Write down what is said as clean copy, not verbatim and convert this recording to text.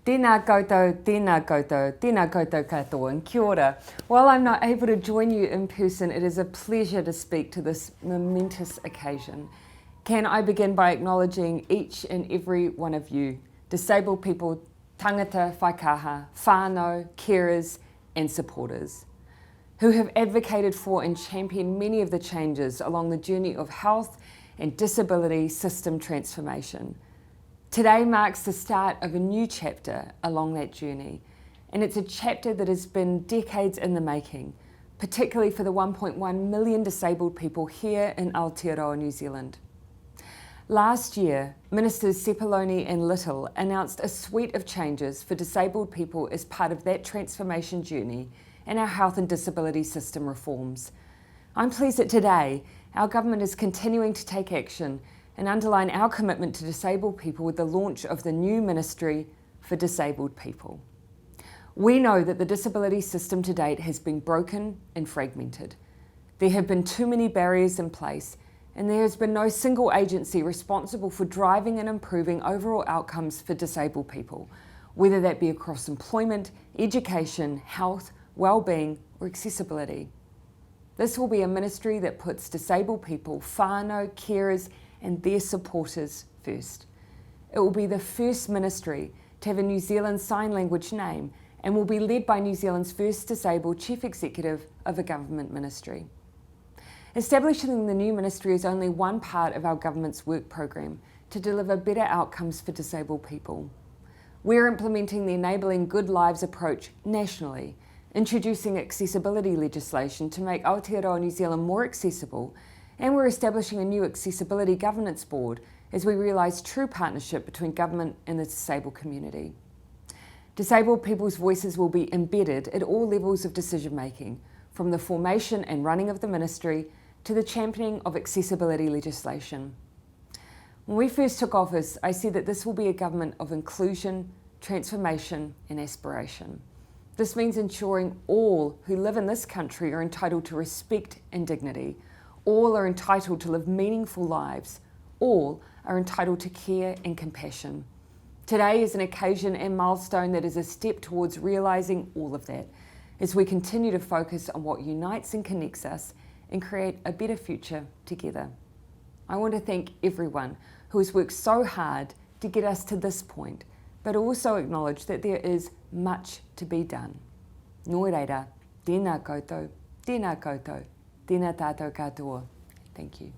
Tēnā koutou, tēnā koutou, tēnā koutou katoa, and kia ora. While I'm not able to join you in person, it is a pleasure to speak to this momentous occasion. Can I begin by acknowledging each and every one of you, disabled people, tangata, whaikaha, whānau, carers and supporters, who have advocated for and championed many of the changes along the journey of health and disability system transformation. Today marks the start of a new chapter along that journey, and it's a chapter that has been decades in the making, particularly for the 1.1 million disabled people here in Aotearoa, New Zealand. Last year, Ministers Sepuloni and Little announced a suite of changes for disabled people as part of that transformation journey and our health and disability system reforms. I'm pleased that today our government is continuing to take action and underline our commitment to disabled people with the launch of the new Ministry for Disabled People. We know that the disability system to date has been broken and fragmented. There have been too many barriers in place, and there has been no single agency responsible for driving and improving overall outcomes for disabled people, whether that be across employment, education, health, well-being or accessibility. This will be a ministry that puts disabled people, whānau, carers and their supporters first. It will be the first ministry to have a New Zealand Sign Language name and will be led by New Zealand's first disabled Chief Executive of a government ministry. Establishing the new ministry is only one part of our government's work program to deliver better outcomes for disabled people. We're implementing the Enabling Good Lives approach nationally, introducing accessibility legislation to make Aotearoa New Zealand more accessible, and we're establishing a new Accessibility Governance Board as we realise true partnership between government and the disabled community. Disabled people's voices will be embedded at all levels of decision making, from the formation and running of the ministry to the championing of accessibility legislation. When we first took office, I said that this will be a government of inclusion, transformation and aspiration. This means ensuring all who live in this country are entitled to respect and dignity. All are entitled to live meaningful lives. All are entitled to care and compassion. Today is an occasion and milestone that is a step towards realising all of that as we continue to focus on what unites and connects us and create a better future together. I want to thank everyone who has worked so hard to get us to this point, but also acknowledge that there is much to be done. Nō reira, tēnā koutou, tēnā koutou, tēnā tātou katoa. Thank you.